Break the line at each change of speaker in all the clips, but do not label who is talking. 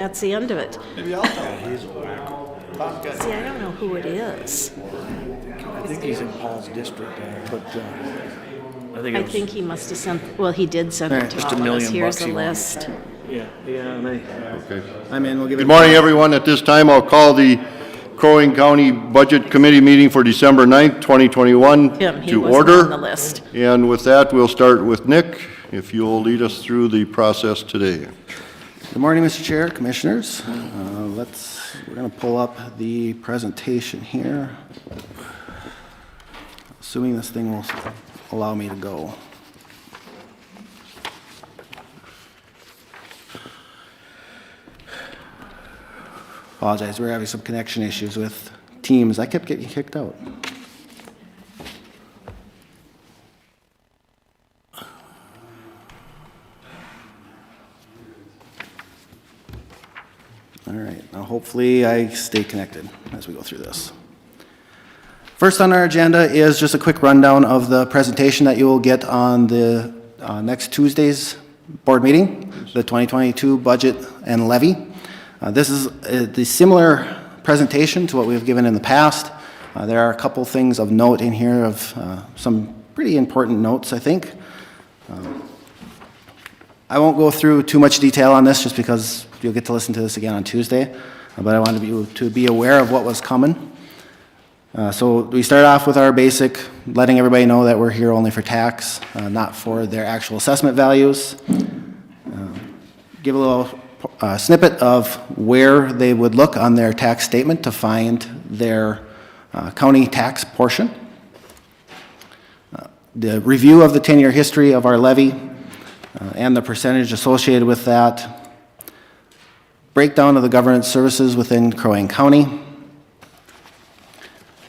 That's the end of it.
Maybe I'll tell him he's a wacko. Bob's got-
See, I don't know who it is.
I think he's in Paul's district, but I think
I
it was,
think he must have sent, well, he did send it to
just
all
$1
of us.
million
Here's
bucks
a
he wanted.
list.
yeah, and
Okay.
I'm in. We'll give it.
Good morning, everyone. At this time, I'll call the Crow Wing County Budget Committee meeting for December 9th, 2021
Him, he
to
wasn't on the
order.
list.
And with that, we'll start with Nick, if you'll lead us through the process today.
Good morning, Mr. Chair, Commissioners. We're going to pull up the presentation here. Assuming this thing will allow me to go. Apologize, we're having some connection issues with Teams. I kept getting kicked out. All right, now hopefully I stay connected as we go through this. First on our agenda is just a quick rundown of the presentation that you will get on the next Tuesday's board meeting, the 2022 budget and levy. This is the similar presentation to what we've given in the past. There are a couple things of note in here of some pretty important notes, I think. I won't go through too much detail on this just because you'll get to listen to this again on Tuesday, but I wanted you to be aware of what was coming. So we start off with our basic, letting everybody know that we're here only for tax, not for their actual assessment values. Give a little snippet of where they would look on their tax statement to find their county tax portion. The review of the 10-year history of our levy and the percentage associated with that. Breakdown of the government services within Crow Wing County.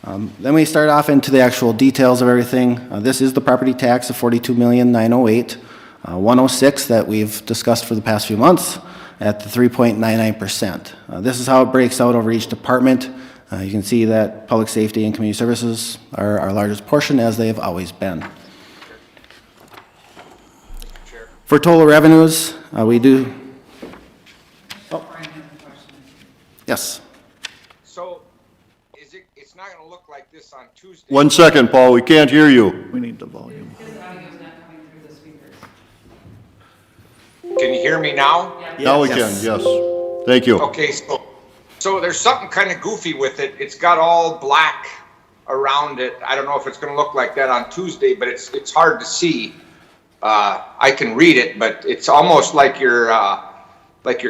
Then we start off into the actual details of everything. This is the property tax of $42,908,106 that we've discussed for the past few months at the 3.99%. This is how it breaks out over each department. You can see that public safety and community services are our largest portion, as they have always been. For total revenues, we do. Yes.
So, it's not gonna look like this on Tuesday?
1 second, Paul, we can't hear you.
we need the volume.
Can you hear me now?
Now we can, yes. Thank you.
Okay, so there's something kind of goofy with it. It's got all black around it. I don't know if it's gonna look like that on Tuesday, but it's hard to see. I can read it, but it's almost like you're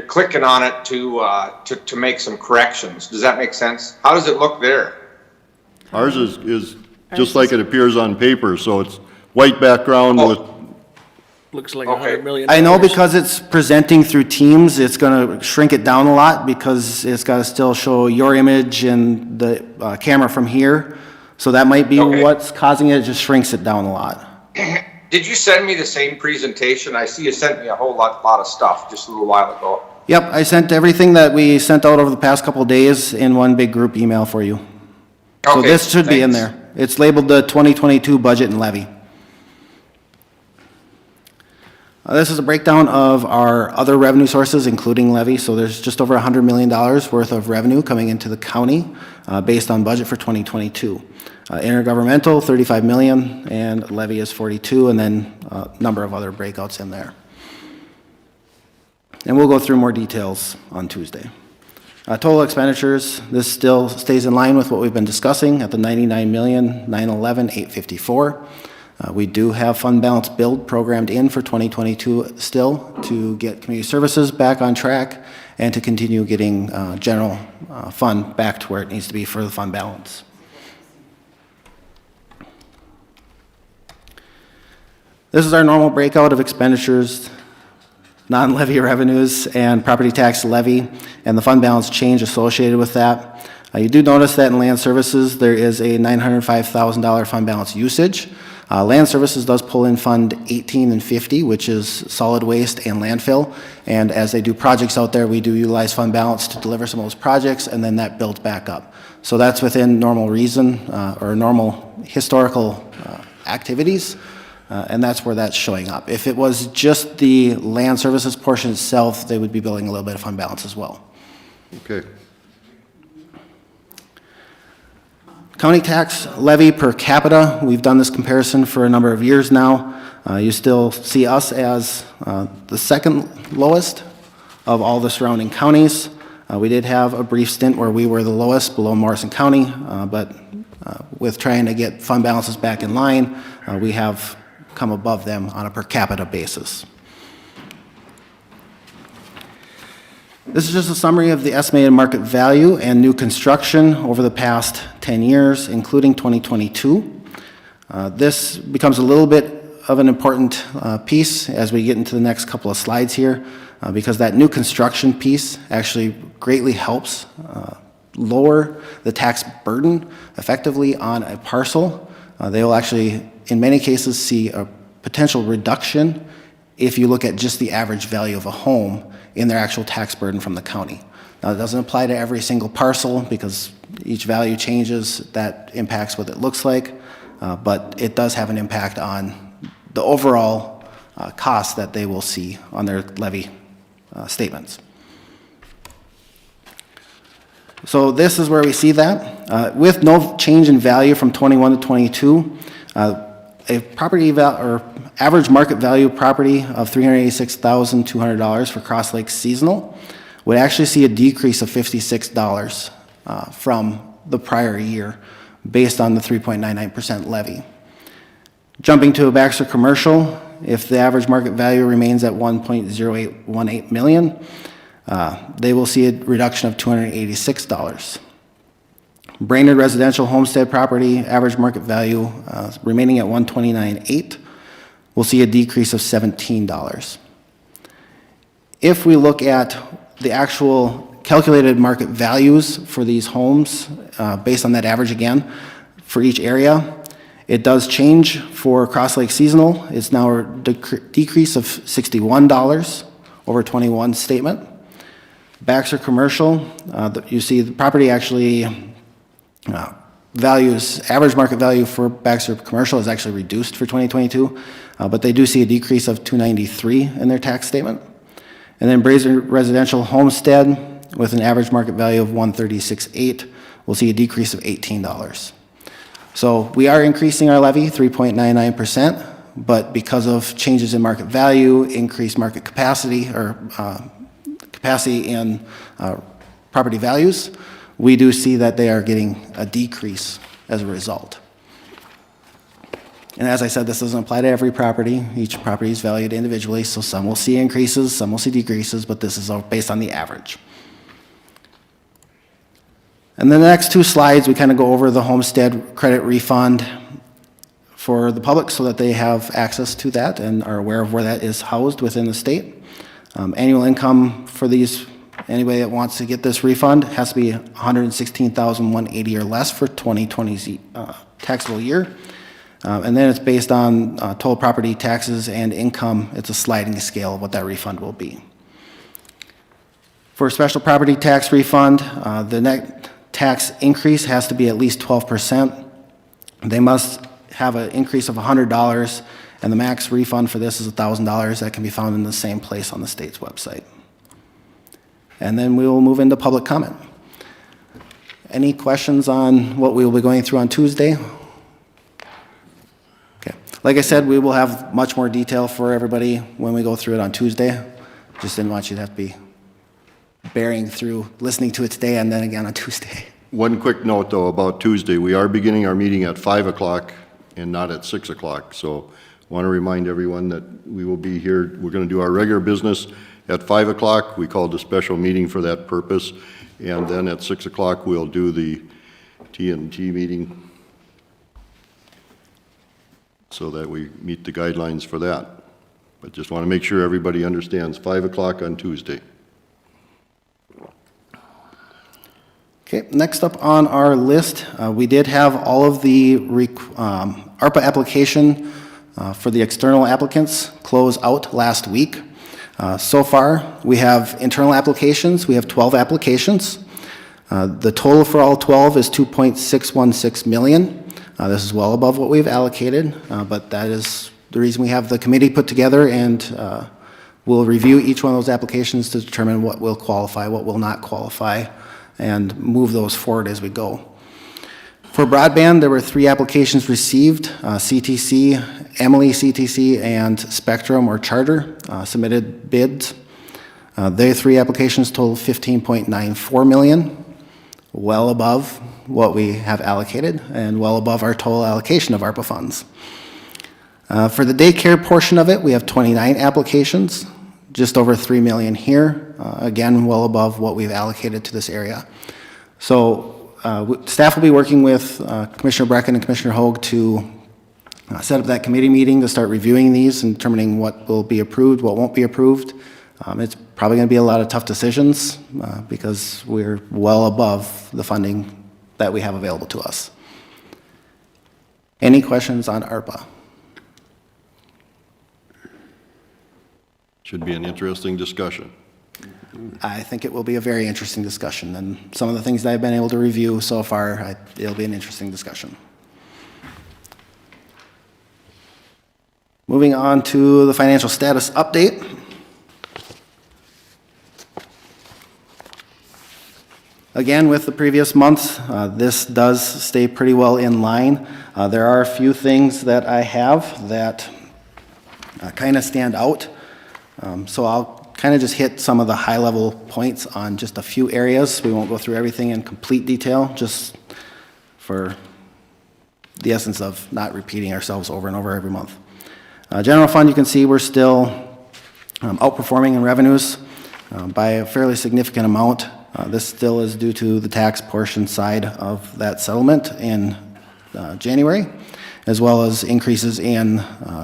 clicking on it to make some corrections. Does that make sense? How does it look there?
Ours is just like it appears on paper, so it's white background with,
Looks like
Okay.
$100 million.
I know because it's presenting through Teams, it's going to shrink it down a lot because it's got to still show your image and the camera from here. So that might be
Okay.
what's causing it. It just shrinks it down a lot.
Did you send me the same presentation? I see you sent me a whole lot of stuff just a little while ago.
Yep, I sent everything that we sent out over the past couple of days in one big group email for you. So
Okay,
this should be in
thanks.
there. It's labeled the 2022 budget and levy. This is a breakdown of our other revenue sources, including levy. So there's just over $100 million worth of revenue coming into the county based on budget for 2022. Intergovernmental, 35 million, and levy is 42, and then a number of other breakouts in there. And we'll go through more details on Tuesday. Total expenditures, this still stays in line with what we've been discussing at the $99,911,854. We do have fund balance build programmed in for 2022 still to get community services back on track and to continue getting general fund back to where it needs to be for the fund balance. This is our normal breakout of expenditures, non-levy revenues, and property tax levy, and the fund balance change associated with that. You do notice that in land services, there is a $905,000 fund balance usage. Land services does pull in Fund 18 and 50, which is solid waste and landfill. And as they do projects out there, we do utilize fund balance to deliver some of those projects, and then that builds back up. So that's within normal reason or normal historical activities. and that's where that's showing up. If it was just the land services portion itself, they would be billing a little bit of fund balance as well.
Okay.
County tax levy per capita, we've done this comparison for a number of years now. You still see us as the second lowest of all the surrounding counties. We did have a brief stint where we were the lowest below Morrison County, but with trying to get fund balances back in line, we have come above them on a per capita basis. This is just a summary of the estimated market value and new construction over the past 10 years, including 2022. This becomes a little bit of an important piece as we get into the next couple of slides here, because that new construction piece actually greatly helps lower the tax burden effectively on a parcel. They will actually, in many cases, see a potential reduction if you look at just the average value of a home in their actual tax burden from the county. Now, it doesn't apply to every single parcel because each value changes. That impacts what it looks like, but it does have an impact on the overall cost that they will see on their levy statements. So this is where we see that. With no change in value from 21 to 22, a property or average market value property of $386,200 for Cross Lake seasonal would actually see a decrease of $56 from the prior year based on the 3.99% levy. Jumping to a Baxter commercial, if the average market value remains at $1.0818 million, they will see a reduction of $286. Brainerd residential homestead property, average market value remaining at $129.8, will see a decrease of $17. If we look at the actual calculated market values for these homes, based on that average again, for each area, it does change for Cross Lake seasonal. It's now a decrease of $61 over 21 statement. Baxter commercial, you see the property actually values, average market value for Baxter commercial is actually reduced for 2022, but they do see a decrease of $293 in their tax statement. And then Brainerd residential homestead with an average market value of $136.8 will see a decrease of $18. So we are increasing our levy 3.99%, but because of changes in market value, increased market capacity, or capacity in property values, we do see that they are getting a decrease as a result. And as I said, this doesn't apply to every property. Each property is valued individually, so some will see increases, some will see decreases, but this is all based on the average. And then the next two slides, we kind of go over the homestead credit refund for the public so that they have access to that and are aware of where that is housed within the state. Annual income for these, anybody that wants to get this refund, has to be $116,180 or less for 2020 taxable year. And then it's based on total property taxes and income. It's a sliding scale of what that refund will be. For a special property tax refund, the net tax increase has to be at least 12%. They must have an increase of $100, and the max refund for this is $1,000. That can be found in the same place on the state's website. And then we will move into public comment. Any questions on what we will be going through on Tuesday? Okay. Like I said, we will have much more detail for everybody when we go through it on Tuesday. Just didn't want you to have to be bearing through listening to it today and then again on Tuesday.
One quick note, though, about Tuesday. We are beginning our meeting at 5 o'clock and not at 6 o'clock. So I want to remind everyone that we will be here. We're going to do our regular business at 5 o'clock. We called a special meeting for that purpose. And then at 6 o'clock, we'll do the T&T meeting so that we meet the guidelines for that. But just want to make sure everybody understands 5 o'clock on Tuesday. Okay, next up on our list, we did have all of the ARPA application for the external applicants close out last week. So far, we have internal applications. We have 12 applications. The total for all 12 is $2.616 million. This is well above what we've allocated, but that is the reason we have the committee put together, and we'll review each one of those applications to determine what will qualify, what will not qualify, and move those forward as we go. For broadband, there were 3 applications received. CTC, Emily CTC, and Spectrum or Charter submitted bids. Their 3 applications total $15.94 million, well above what we have allocated and well above our total allocation of ARPA funds. For the daycare portion of it, we have 29 applications, just over $3 million here, again, well above what we've allocated to this area. So staff will be working with Commissioner Brecken and Commissioner Hoag to set up that committee meeting to start reviewing these and determining what will be approved, what won't be approved. It's probably going to be a lot of tough decisions because we're well above the funding that we have available to us. Any questions on ARPA?
Should be an interesting discussion.
I think it will be a very interesting discussion, and some of the things that I've been able to review so far, it'll be an interesting discussion. Moving on to the financial status update. Again, with the previous months, this does stay pretty well in line. There are a few things that I have that kind of stand out. So I'll kind of just hit some of the high-level points on just a few areas. We won't go through everything in complete detail, just for the essence of not repeating ourselves over and over every month. General fund, you can see we're still outperforming in revenues by a fairly significant amount. This still is due to the tax portion side of that settlement in January, as well as increases in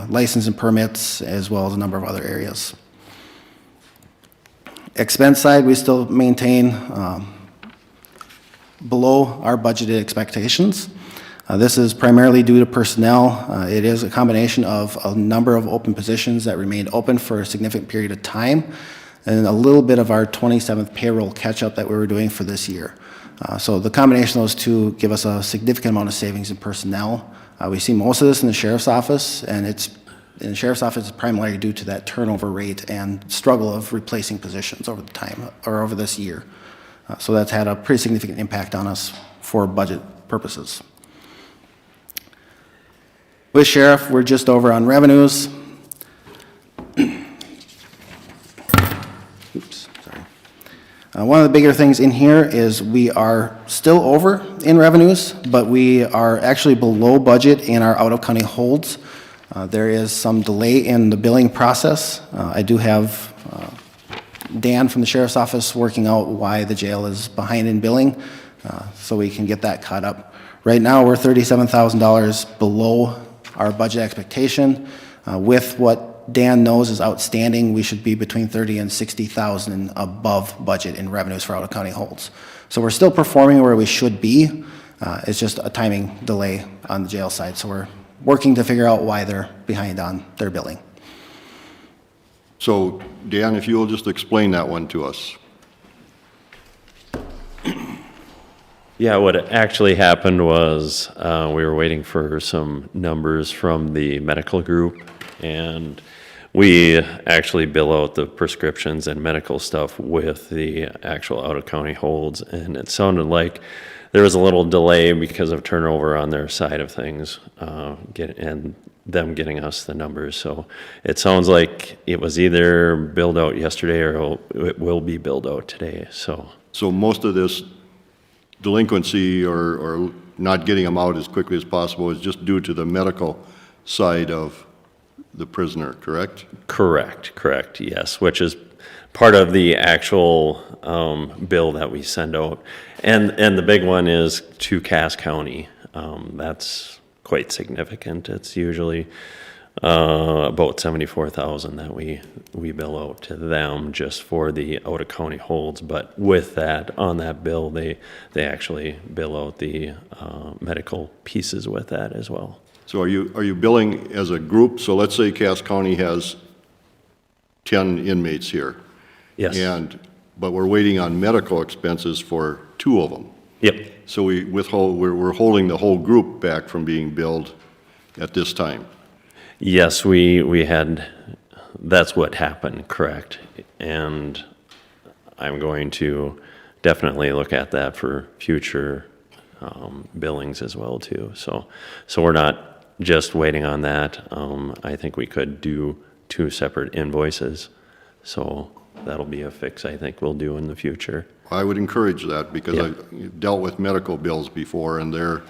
license and permits, as well as a number of other areas. Expense side, we still maintain below our budgeted expectations. This is primarily due to personnel. It is a combination of a number of open positions that remained open for a significant period of time, and a little bit of our 27th payroll catch-up that we were doing for this year. So the combination of those two give us a significant amount of savings in personnel. We see most of this in the sheriff's office, and in the sheriff's office, it's primarily due to that turnover rate and struggle of replacing positions over the time, or over this year. So that's had a pretty significant impact on us for budget purposes. With sheriff, we're just over on revenues. Oops, sorry. One of the bigger things in here is we are still over in revenues, but we are actually below budget in our out-of-county holds. There is some delay in the billing process. I do have Dan from the sheriff's office working out why the jail is behind in billing, so we can get that caught up. Right now, we're $37,000 below our budget expectation. With what Dan knows is outstanding, we should be between $30,000 and $60,000 above budget in revenues for out-of-county holds. So we're still performing where we should be. It's just a timing delay on the jail side. So we're working to figure out why they're behind on their billing.
So, Dan, if you'll just explain that one to us.
Yeah, what actually happened was we were waiting for some numbers from the medical group, and we actually bill out the prescriptions and medical stuff with the actual out-of-county holds, and it sounded like there was a little delay because of turnover on their side of things, and them getting us the numbers. So it sounds like it was either billed out yesterday or it will be billed out today. So
most of this delinquency or not getting them out as quickly as possible is just due to the medical side of the prisoner, correct?
Correct, yes, which is part of the actual bill that we send out. And the big one is to Cass County. That's quite significant. It's usually about $74,000 that we bill out to them just for the out-of-county holds. But with that, on that bill, they actually bill out the medical pieces with that as well.
So are you billing as a group? So let's say Cass County has 10 inmates here.
Yes.
But we're waiting on medical expenses for 2 of them.
Yep.
So we're holding the whole group back from being billed at this time.
Yes, we had, that's what happened, correct. And I'm going to definitely look at that for future billings as well too. So we're not just waiting on that. I think we could do 2 separate invoices. So that'll be a fix I think we'll do in the future.
I would encourage that because
Yep.
I've dealt with medical bills before and they're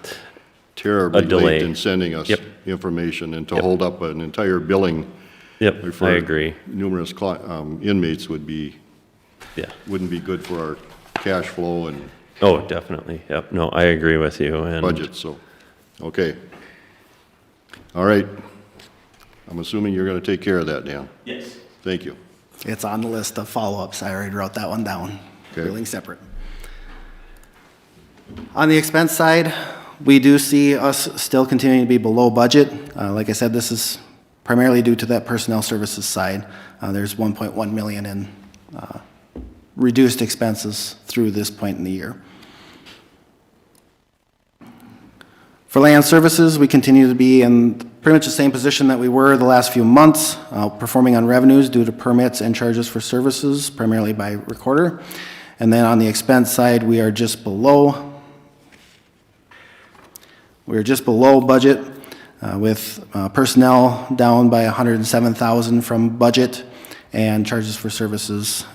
terribly
delay.
late in sending us
Yep.
information, and to hold up an entire billing
Yep,
for
I agree.
numerous inmates wouldn't
Yeah.
be good for our cash flow and
Oh, definitely. Yep. No, I agree with you. And
budget, so, okay. All right. I'm assuming you're going to take care of that, Dan?
Yes.
Thank you.
It's on the list of follow-ups. I already wrote that one down.
Okay.
Billing separate. On the expense side, we do see us still continuing to be below budget. Like I said, this is primarily due to that personnel services side. There's 1.1 million in reduced expenses through this point in the year. For land services, we continue to be in pretty much the same position that we were the last few months, performing on revenues due to permits and charges for services, primarily by recorder. And then on the expense side, we are just below budget, with personnel down by 107,000 from budget, and charges for services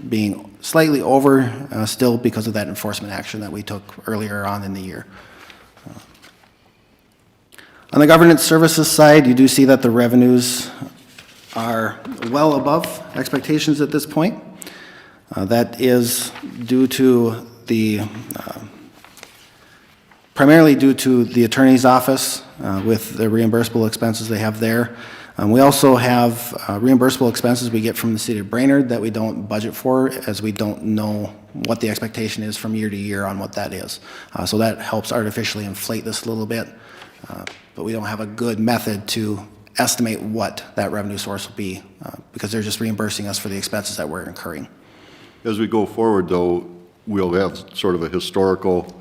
being slightly over, still because of that enforcement action that we took earlier on in the year. On the governance services side, you do see that the revenues are well above expectations at this point. That is due to primarily due to the attorney's office with the reimbursable expenses they have there. We also have reimbursable expenses we get from the city of Brainerd that we don't budget for, as we don't know what the expectation is from year to year on what that is. So that helps artificially inflate this a little bit, but we don't have a good method to estimate what that revenue source will be, because they're just reimbursing us for the expenses that we're incurring.
As we go forward, though, we'll have sort of a historical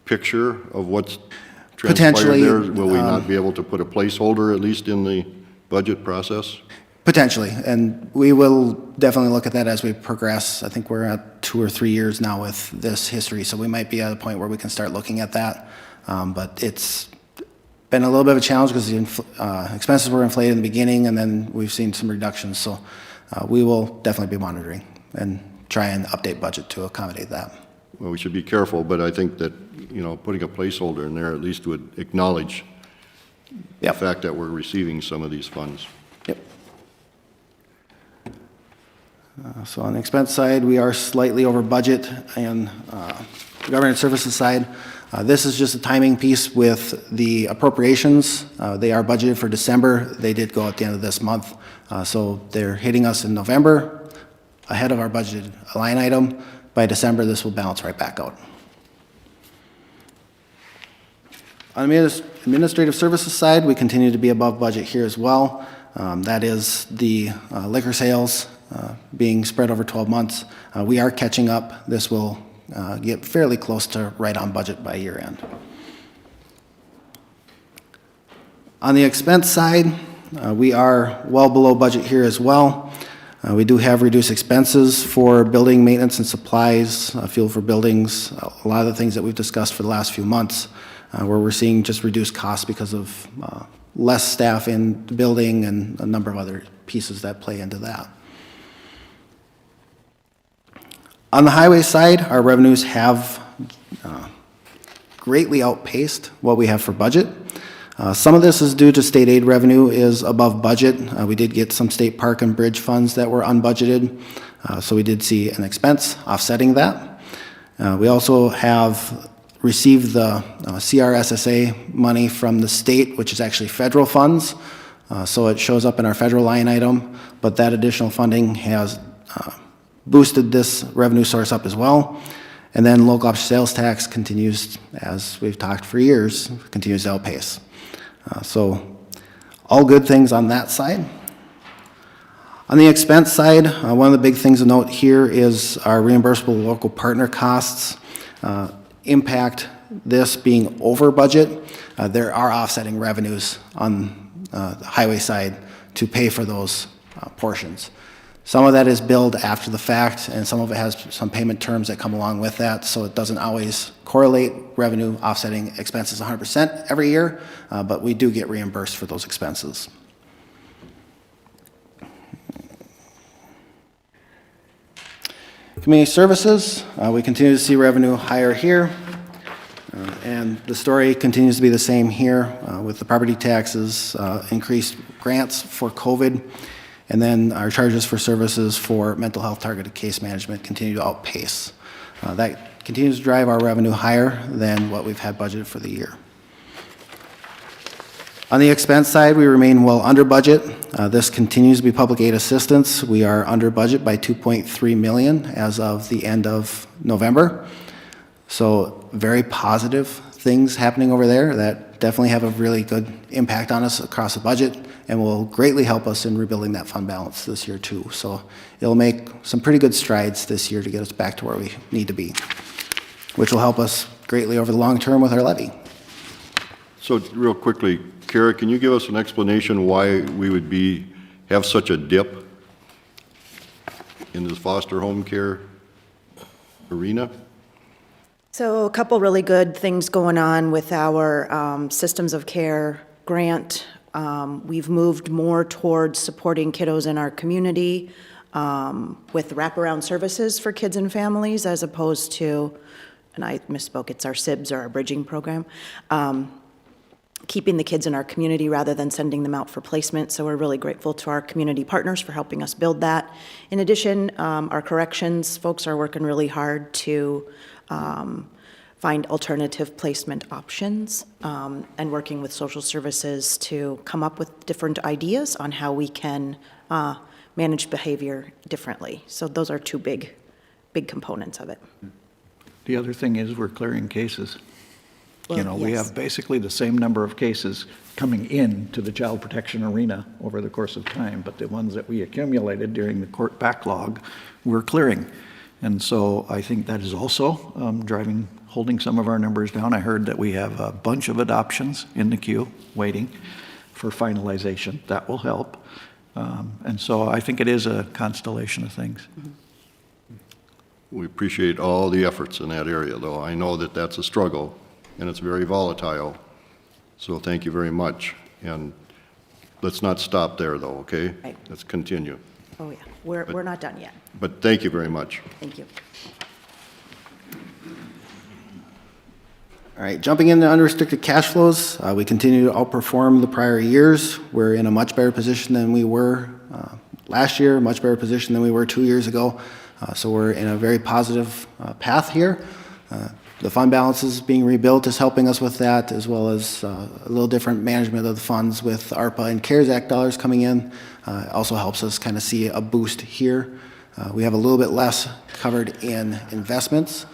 picture of what's transpired
Potentially,
there. Will we not be able to put a placeholder, at least in the budget process?
Potentially, and we will definitely look at that as we progress. I think we're at 2 or 3 years now with this history, so we might be at a point where we can start looking at that. But it's been a little bit of a challenge because the expenses were inflated in the beginning, and then we've seen some reductions. So we will definitely be monitoring and try and update budget to accommodate that.
Well, we should be careful, but I think that, putting a placeholder in there at least would acknowledge the
Yep.
fact that we're receiving some of these funds.
Yep. So on the expense side, we are slightly over budget, and the government services side, this is just a timing piece with the appropriations. They are budgeted for December. They did go at the end of this month. So they're hitting us in November ahead of our budgeted line item. By December, this will balance right back out. On the administrative services side, we continue to be above budget here as well. That is the liquor sales being spread over 12 months. We are catching up. This will get fairly close to right on budget by year end. On the expense side, we are well below budget here as well. We do have reduced expenses for building maintenance and supplies, fuel for buildings, a lot of the things that we've discussed for the last few months, where we're seeing just reduced costs because of less staff in the building and a number of other pieces that play into that. On the highway side, our revenues have greatly outpaced what we have for budget. Some of this is due to state aid revenue is above budget. We did get some state park and bridge funds that were unbudgeted, so we did see an expense offsetting that. We also have received the CRSSA money from the state, which is actually federal funds, so it shows up in our federal line item, but that additional funding has boosted this revenue source up as well. And then local option sales tax continues, as we've talked for years, continues to outpace. So all good things on that side. On the expense side, one of the big things to note here is our reimbursable local partner costs impact this being over budget. There are offsetting revenues on
the highway side to pay for those portions. Some of that is billed after the fact, and some of it has some payment terms that come along with that, so it doesn't always correlate revenue offsetting expenses 100% every year, but we do get reimbursed for those expenses. Community services, we continue to see revenue higher here, and the story continues to be the same here with the property taxes, increased grants for COVID, and then our charges for services for mental health targeted case management continue to outpace. That continues to drive our revenue higher than what we've had budgeted for the year. On the expense side, we remain well under budget. This continues to be public aid assistance. We are under budget by $2.3 million as of the end of November. So very positive things happening over there that definitely have a really good impact on us across the budget and will greatly help us in rebuilding that fund balance this year too. So it'll make some pretty good strides this year to get us back to where we need to be, which will help us greatly over the long term with our levy.
So real quickly, Kara, can you give us an explanation why we would have such a dip in this foster home care arena?
So a couple really good things going on with our Systems of Care grant. We've moved more towards supporting kiddos in our community with wraparound services for kids and families as opposed to, and I misspoke, it's our SIBS or our bridging program, keeping the kids in our community rather than sending them out for placement. So we're really grateful to our community partners for helping us build that. In addition, our corrections folks are working really hard to find alternative placement options and working with social services to come up with different ideas on how we can manage behavior differently. So those are two big components of it.
The other thing is we're clearing cases.
Well,
We
yes.
have basically the same number of cases coming in to the child protection arena over the course of time, but the ones that we accumulated during the court backlog, we're clearing. And so I think that is also holding some of our numbers down. I heard that we have a bunch of adoptions in the queue waiting for finalization. That will help. And so I think it is a constellation of things.
We appreciate all the efforts in that area, though. I know that that's a struggle, and it's very volatile. So thank you very much. And let's not stop there, though, okay?
Right.
Let's continue.
Oh, yeah. We're not done yet.
But thank you very much.
Thank you.
All right, jumping into unrestricted cash flows, we continue to outperform the prior years. We're in a much better position than we were last year, much better position than we were 2 years ago. So we're in a very positive path here. The fund balances being rebuilt is helping us with that, as well as a little different management of the funds with ARPA and CARES Act dollars coming in. Also helps us kind of see a boost here. We have a little bit less covered in investments.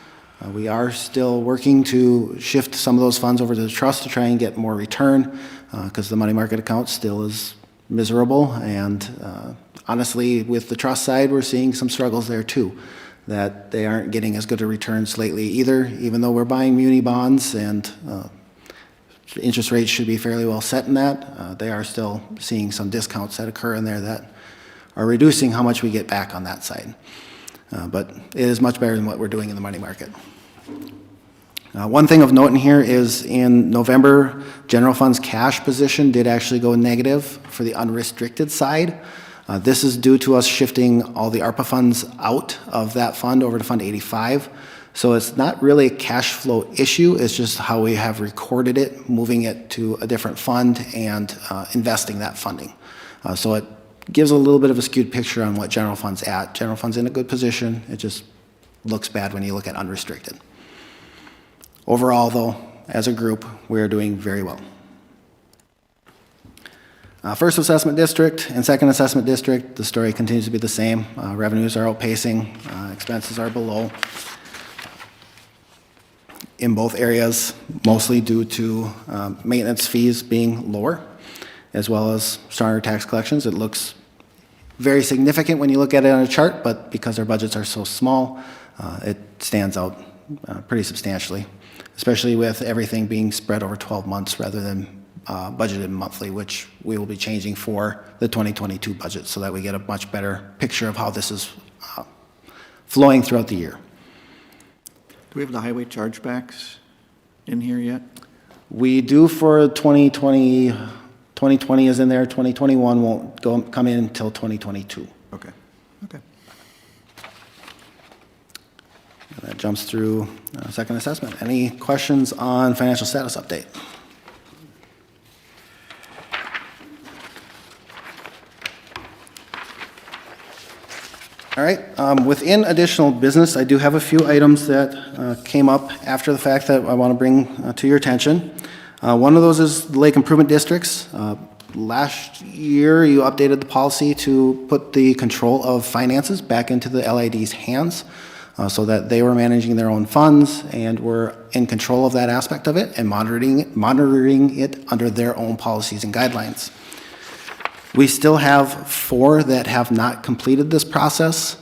We are still working to shift some of those funds over to the trust to try and get more return because the money market account still is miserable. And honestly, with the trust side, we're seeing some struggles there too, that they aren't getting as good a returns lately either, even though we're buying muni bonds and interest rates should be fairly well set in that. They are still seeing some discounts that occur in there that are reducing how much we get back on that side. But it is much better than what we're doing in the money market. One thing of note in here is in November, general fund's cash position did actually go negative for the unrestricted side. This is due to us shifting all the ARPA funds out of that fund over to Fund 85. So it's not really a cash flow issue, it's just how we have recorded it, moving it to a different fund and investing that funding. So it gives a little bit of a skewed picture on what general fund's at. General fund's in a good position, it just looks bad when you look at unrestricted. Overall though, as a group, we're doing very well. First assessment district and second assessment district, the story continues to be the same. Revenues are outpacing, expenses are below. In both areas, mostly due to maintenance fees being lower, as well as stronger tax collections. It looks very significant when you look at it on a chart, but because our budgets are so small, it stands out pretty substantially, especially with everything being spread over 12 months rather than
budgeted monthly, which we will be changing for the 2022 budget so that we get a much better picture of how this is flowing throughout the year.
Do we have the highway chargebacks in here yet?
We do for 2020, 2020 is in there, 2021 won't come in until 2022.
Okay, okay.
And that jumps through second assessment. Any questions on financial status update? All right, within additional business, I do have a few items that came up after the fact that I want to bring to your attention. One of those is the Lake Improvement Districts. Last year, you updated the policy to put the control of finances back into the LID's hands so that they were managing their own funds and were in control of that aspect of it and monitoring it under their own policies and guidelines. We still have 4 that have not completed this process.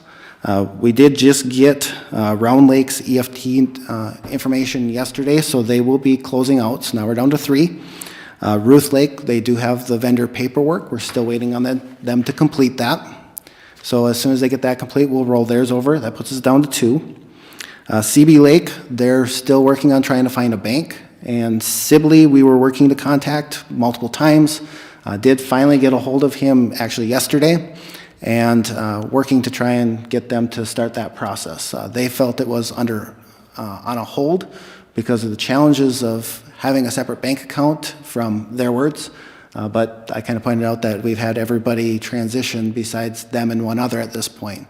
We did just get Round Lake's EFT information yesterday, so they will be closing out. So now we're down to 3. Ruth Lake, they do have the vendor paperwork. We're still waiting on them to complete that. So as soon as they get that complete, we'll roll theirs over. That puts us down to 2. CB Lake, they're still working on trying to find a bank. And Sibley, we were working to contact multiple times. Did finally get a hold of him actually yesterday and working to try and get them to start that process. They felt it was on a hold because of the challenges of having a separate bank account from their words. But I kind of pointed out that we've had everybody transition besides them and one other at this point.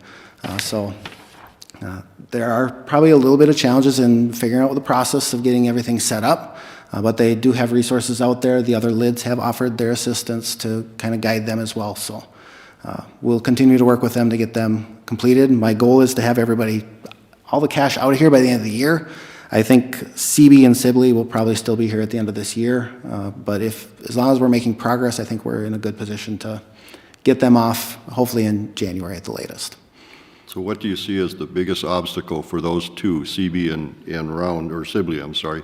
So there are probably a little bit of challenges in figuring out the process of getting everything set up. But they do have resources out there. The other LIDs have offered their assistance to kind of guide them as well. So we'll continue to work with them to get them completed. My goal is to have all the cash out of here by the end of the year. I think CB and Sibley will probably still be here at the end of this year. But as long as we're making progress, I think we're in a good position to get them off, hopefully in January at the latest.
So what do you see as the biggest obstacle for those 2, CB and Round, or Sibley, I'm sorry,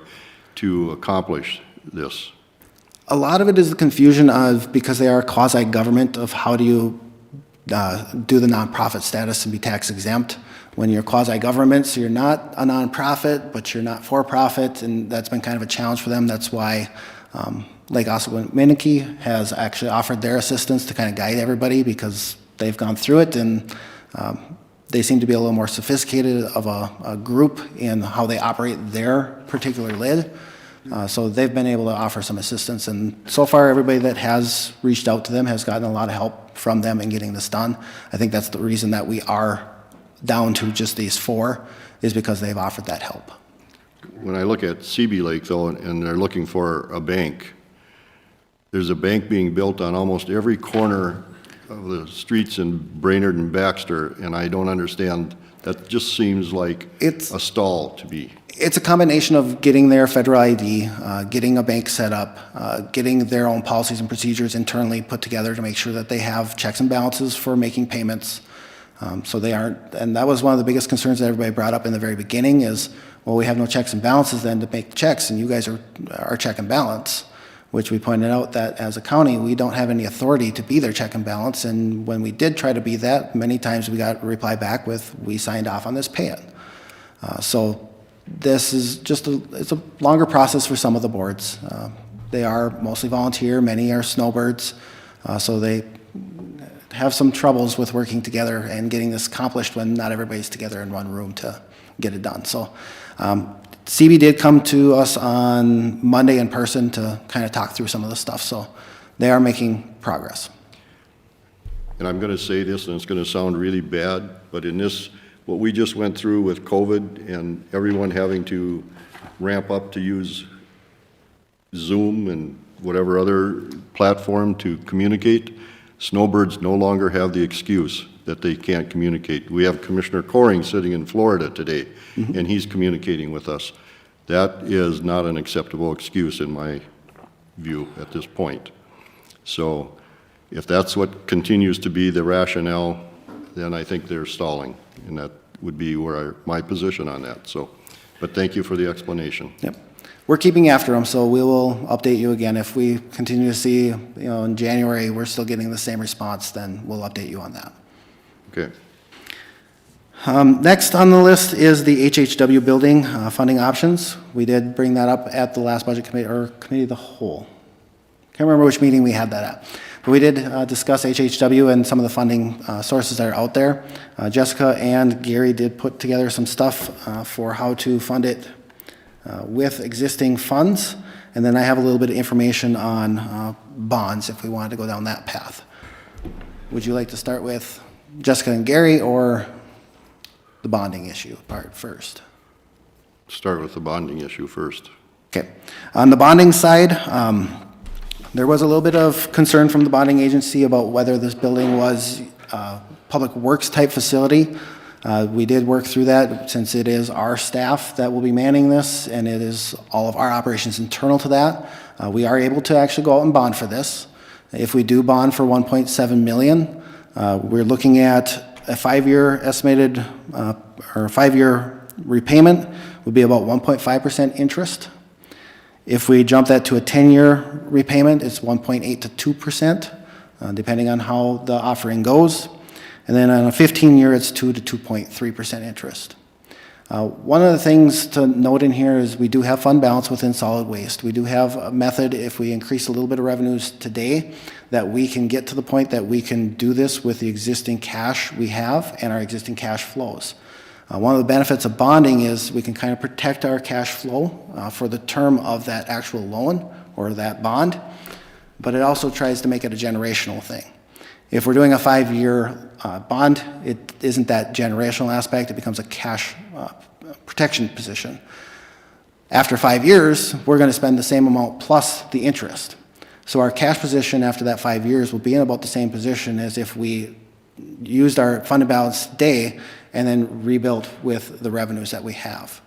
to accomplish this?
A lot of it is the confusion of, because they are quasi-government, of how do you do the nonprofit status and be tax exempt when you're quasi-government. So you're not a nonprofit, but you're not for-profit, and that's been kind of a challenge for them. That's why Lake Osawatomie has actually offered their assistance to kind of guide everybody, because they've gone through it, and they seem to be a little more sophisticated of a group in how they operate their particular lid. So they've been able to offer some assistance, and so far everybody that has reached out to them has gotten a lot of help from them in getting this done. I think that's the reason that we are down to just these 4, is because they've offered that help.
When I look at CB Lake, though, and they're looking for a bank, there's a bank being built on almost every corner of the streets in Brainerd and Baxter, and I don't understand. That just seems like a stall to me.
It's a combination of getting their federal ID, getting a bank set up, getting their own policies and procedures internally put together to make sure that they have checks and balances for making payments. So they aren't, and that was one of the biggest concerns that everybody brought up in the very beginning is, well, we have no checks and balances then to make the checks, and you guys are our check and balance, which we pointed out that as a county, we don't have any authority to be their check and balance. And when we did try to be that, many times we got a reply back with, we signed off on this, pay it. So this is just it's a longer process for some of the boards. They are mostly volunteer, many are snowbirds, so they have some troubles with working together and getting this accomplished when not everybody's together in one room to get it done. So CB did come to us on Monday in person to kind of talk through some of the stuff, so they are making progress.
And I'm going to say this, and it's going to sound really bad, but in this, what we just went through with COVID and everyone having to ramp up to use Zoom and whatever other platform to communicate, snowbirds no longer have the excuse that they can't communicate. We have Commissioner Coring sitting in Florida today, and he's communicating with us. That is not an acceptable excuse in my view at this point. So if that's what continues to be the rationale, then I think they're stalling, and that would be where my position on that. So, but thank you for the explanation.
Yep. we're keeping after them, so we will update you again. If we continue to see, in January, we're still getting the same response, then we'll update you on that.
Okay.
Next on the list is the HHW building funding options. We did bring that up at the last budget committee, or committee of the whole. Can't remember which meeting we had that at. But we did discuss HHW and some of the funding sources that are out there. Jessica and Gary did put together some stuff for how to fund it with existing funds. And then I have a little bit of information on bonds if we wanted to go down that path. Would you like to start with Jessica and Gary, or the bonding issue part first?
Start with the bonding issue first.
Okay. On the bonding side, there was a little bit of concern from the bonding agency about whether this building was a public works type facility. We did work through that, since it is our staff that will be manning this, and it is all of our operations internal to that. We are able to actually go out and bond for this. If we do bond for $1.7 million, we're looking at a 5-year estimated, or 5-year repayment would be about 1.5% interest. If we jump that to a 10-year repayment, it's 1.8 to 2%, depending on how the offering goes. And then on a 15-year, it's 2 to 2.3% interest. One of the things to note in here is we do have fund balance within solid waste. We do have a method, if we increase a little bit of revenues today, that we can get to the point that we can do this with the existing cash we have and our existing cash flows. One of the benefits of bonding is we can kind of protect our cash flow for the term of that actual loan or that bond, but it also tries to make it a generational thing. If we're doing a 5-year bond, it isn't that generational aspect, it becomes a cash protection position. After 5 years, we're going to spend the same amount plus the interest. So our cash position after that 5 years will be in about the same position as if we used our fund balance today and then rebuilt with the revenues that we have.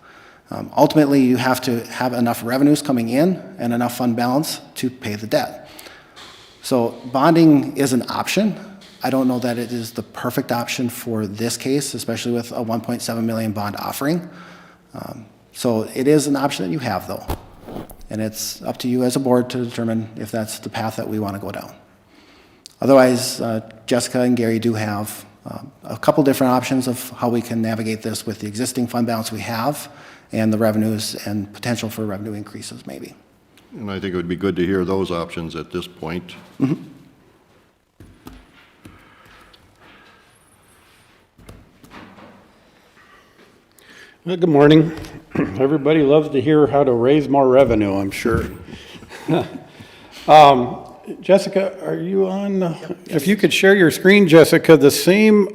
Ultimately, you have to have enough revenues coming in and enough fund balance to pay the debt. So bonding is an option. I don't know that it is the perfect option for this case, especially with a 1.7 million bond offering. So it is an option that you have, though. And it's up to you as a board to determine if that's the path that we want to go down. Otherwise, Jessica and Gary do have a couple different options of how we can navigate this with the existing fund balance we have and the revenues and potential for revenue increases, maybe.
And I think it would be good to hear those options at this point.
Mm-hmm.
Well, good morning. Everybody loves to hear how to raise more revenue, I'm sure. Jessica, are you on? If you could share your screen, Jessica, the same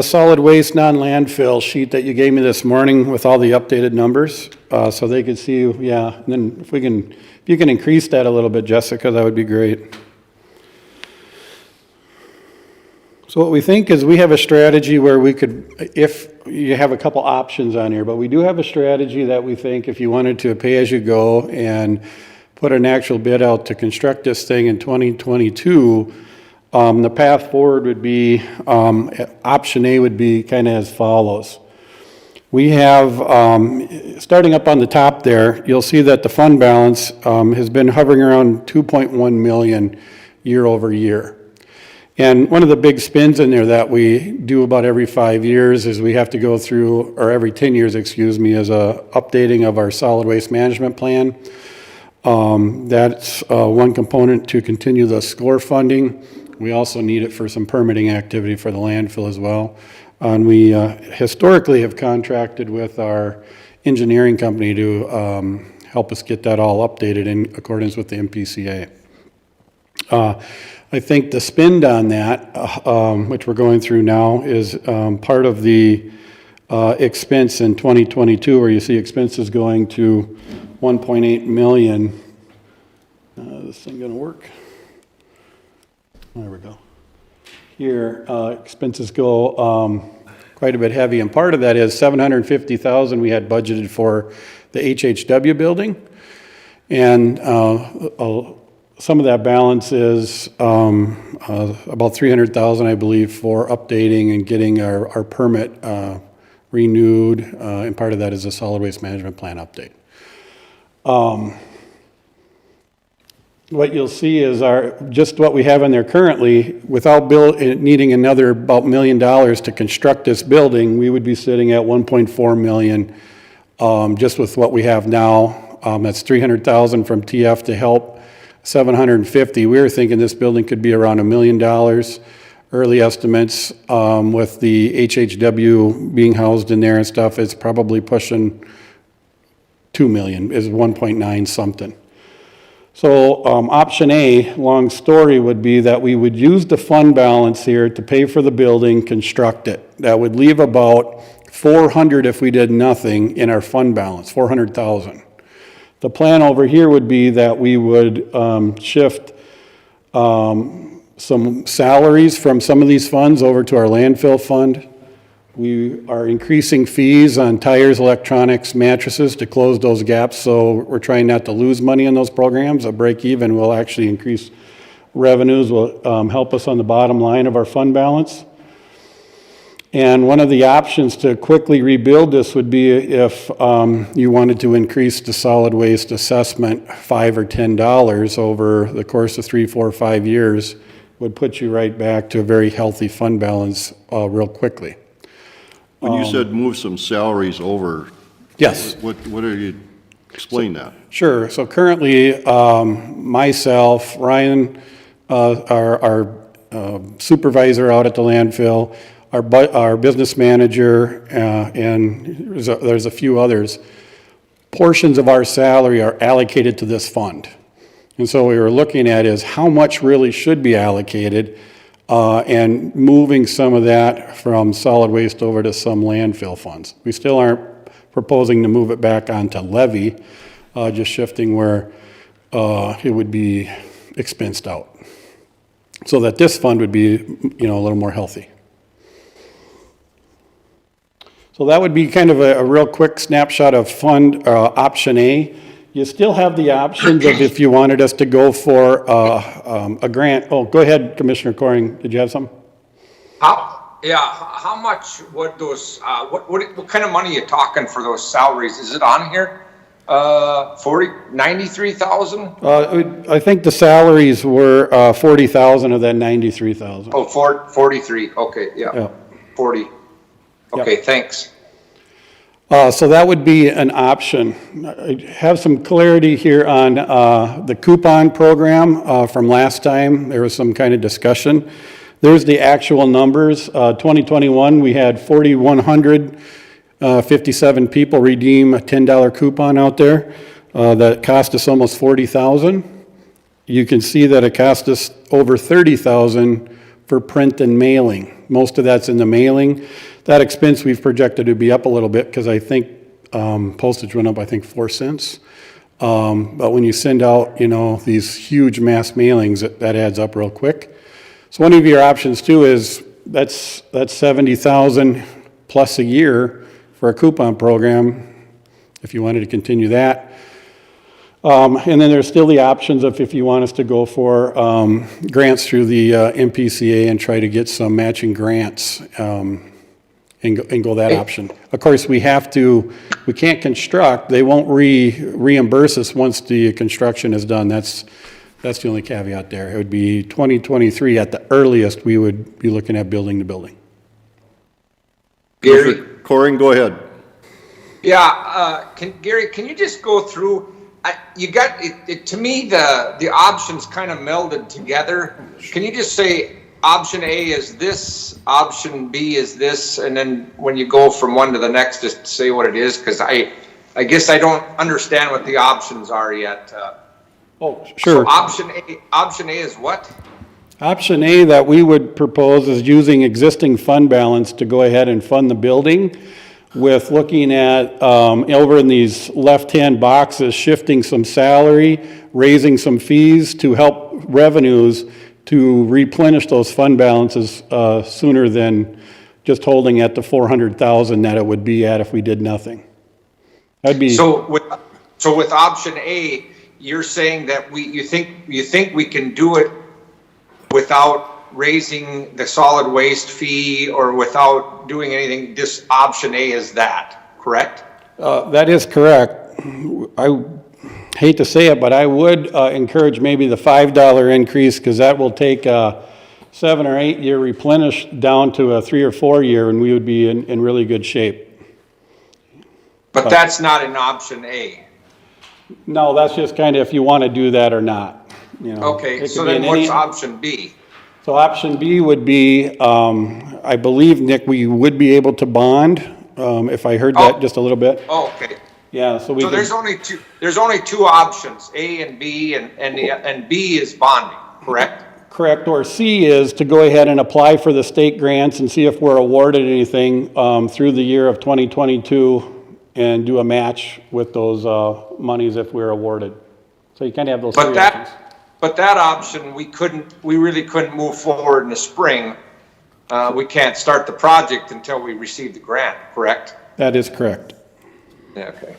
solid waste non-landfill sheet that you gave me this morning with all the updated numbers, so they could see you. Yeah, and then if you can increase that a little bit, Jessica, that would be great. So what we think is we have a strategy where we could, if you have a couple options on here, but we do have a strategy that we think if you wanted to pay as you go and put an actual bid out to construct this thing in 2022, the path forward would be, option A would be kind of as follows. We have, starting up on the top there, you'll see that the fund balance has been hovering around 2.1 million year over year. And one of the big spins in there that we do about every 5 years is we have to go through, or every 10 years, excuse me, is a updating of our solid waste management plan. That's one component to continue the SCORE funding. We also need it for some permitting activity for the landfill as well. And we historically have contracted with our engineering company to help us get that all updated in accordance with the MPCA. I think the spend on that, which we're going through now, is part of the expense in 2022, where you see expenses going to 1.8 million. This thing gonna work? There we go. Here, expenses go quite a bit heavy, and part of that is $750,000 we had budgeted for the HHW building, and some of that balance is about $300,000, I believe, for updating and getting our permit renewed, and part of that is a solid waste management plan update. What you'll see is just what we have in there currently, without needing another about $1 million to construct this building, we would be sitting at 1.4 million, just with what we have now. That's 300,000 from TF to help, 750. We were thinking this building could be around $1 million. Early estimates, with the HHW being housed in there and stuff, it's probably pushing 2 million, is 1.9 something. So option A, long story, would be that we would use the fund balance here to pay for the building, construct it. That would leave about 400 if we did nothing in our fund balance, 400,000. The plan over here would be that we would shift some salaries from some of these funds over to our landfill fund. We are increasing fees on tires, electronics, mattresses to close those gaps, so we're trying not to lose money in those programs. A break even will actually increase revenues, will help us on the bottom line of our fund balance. And one of the options to quickly rebuild this would be if you wanted to increase the solid waste assessment $5 or $10 over the course of 3, 4, 5 years, would put you right back to a very healthy fund balance real quickly.
When you said move some salaries over,
Yes.
what are you, explain that?
Sure. So currently, myself, Ryan, our supervisor out at the landfill, our business manager, and there's a few others, portions of our salary are allocated to this fund. And so what we were looking at is how much really should be allocated, and moving some of that from solid waste over to some landfill funds. We still aren't proposing to move it back onto levy, just shifting where it would be expensed out, so that this fund would be, a little more healthy. So that would be kind of a real quick snapshot of fund option A. You still have the options of if you wanted us to go for a grant. Oh, go ahead, Commissioner Coring. Did you have something?
How much would those, what kind of money are you talking for those salaries? Is it on here? 93,000?
I think the salaries were 40,000 of that 93,000.
Oh, 43, okay, yeah. 40. Okay, thanks.
So that would be an option. I have some clarity here on the coupon program from last time. There was some kind of discussion. There's the actual numbers. 2021, we had 4,157 people redeem a $10 coupon out there. That cost us almost 40,000. You can see that it cost us over 30,000 for print and mailing. Most of that's in the mailing. That expense we've projected to be up a little bit because I think postage went up, 4 cents. But when you send out, these huge mass mailings, that adds up real quick. So one of your options too is that's 70,000 plus a year for a coupon program, if you wanted to continue that. And then there's still the options of if you want us to go for grants through the MPCA and try to get some matching grants, and go that option. Of course, we can't construct, they won't reimburse us once the construction is done. That's the only caveat there. It would be 2023 at the earliest we would be looking at building the building.
Gary?
Coring, go ahead.
Yeah, Gary, can you just go through, you got, to me, the options kind of melded together. Can you just say, option A is this, option B is this, and then when you go from one to the next, just say what it is, because I guess I don't understand what the options are yet.
Oh, sure.
So option A is what?
Option A that we would propose is using existing fund balance to go ahead and fund the building, with looking at, over in these left-hand boxes, shifting some salary, raising some fees to help revenues to replenish those fund balances sooner than just holding at the 400,000 that it would be at if we did nothing. That'd be
So with option A, you're saying that you think we can do it without raising the solid waste fee or without doing anything, this option A is that, correct?
That is correct. I hate to say it, but I would encourage maybe the $5 increase, because that will take a 7 or 8 year replenish down to a 3 or 4 year, and we would be in really good shape.
But that's not an option A.
No, that's just kind of if you want to do that or not, you know.
Okay,
It
so
could be
then
in
what's
any-
option B?
So option B would be, I believe, Nick, we would be able to bond, if I heard that
Oh.
just a little bit.
Oh, okay.
Yeah, so we
So
could,
there's only two options, A and B, and B is bonding, correct?
correct, or C is to go ahead and apply for the state grants and see if we're awarded anything through the year of 2022 and do a match with those monies if we're awarded. So you kind of have those
But
three options.
But that option, we really couldn't move forward in the spring. We can't start the project until we receive the grant, correct?
That is correct.
Yeah, okay.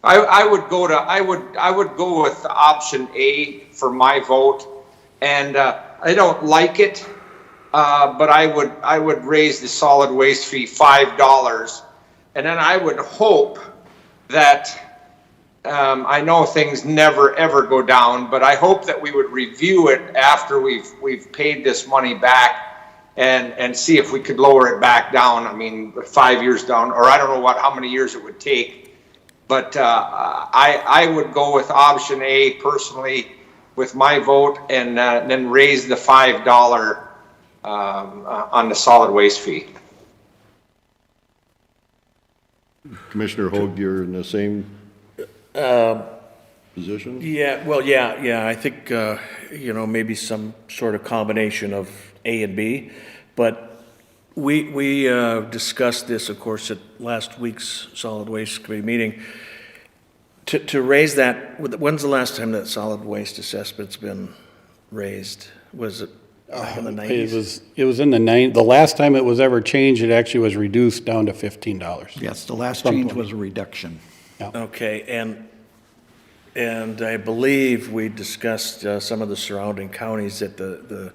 I would go with option A for my vote, and I don't like it, but I would raise the solid waste fee $5, and then I would hope that I know things never ever go down, but I hope that we would review it after we've paid this money back and see if we could lower it back down. I mean, 5 years down, or I don't know how many years it would take. But I would go with option A personally with my vote, and then raise the $5 on the solid waste fee.
Commissioner Hoag, you're in the same position?
Yeah, I think, maybe some sort of combination of A and B, but we discussed this, of course, at last week's Solid Waste Committee meeting. To raise that, when's the last time that solid waste assessment's been raised? Was it back in the 90s?
It was in the last time it was ever changed, it actually was reduced down to $15.
Yes, the last change was a reduction.
Okay, and I believe we discussed some of the surrounding counties at the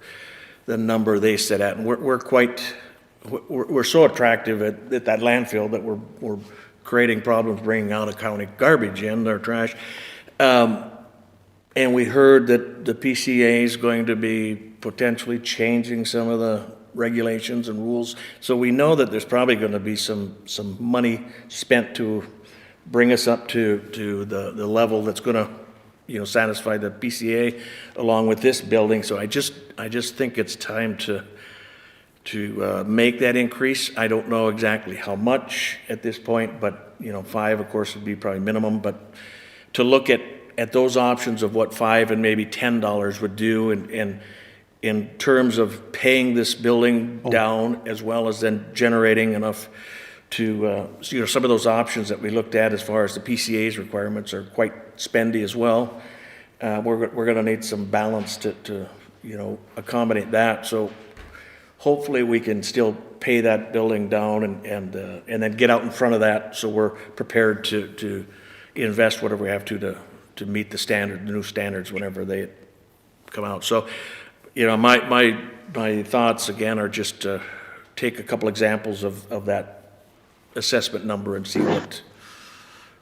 number they set at, and we're so attractive at that landfill that we're creating problems bringing out of county garbage in, their trash. And we heard that the PCA is going to be potentially changing some of the regulations and rules. So we know that there's probably going to be some money spent to bring us up to the level that's going to, satisfy the PCA along with this building. So I just think it's time to make that increase. I don't know exactly how much at this point, but, 5, of course, would be probably minimum. But to look at those options of what $5 and maybe $10 would do, and in terms of paying this building down, as well as then generating enough to, some of those options that we looked at as far as the PCA's requirements are quite spendy as well. We're going to need some balance to accommodate that. So hopefully we can still pay that building down and then get out in front of that, so we're prepared to invest whatever we have to meet the new standards whenever they come out. So, my thoughts again are just to take a couple examples of that assessment number and see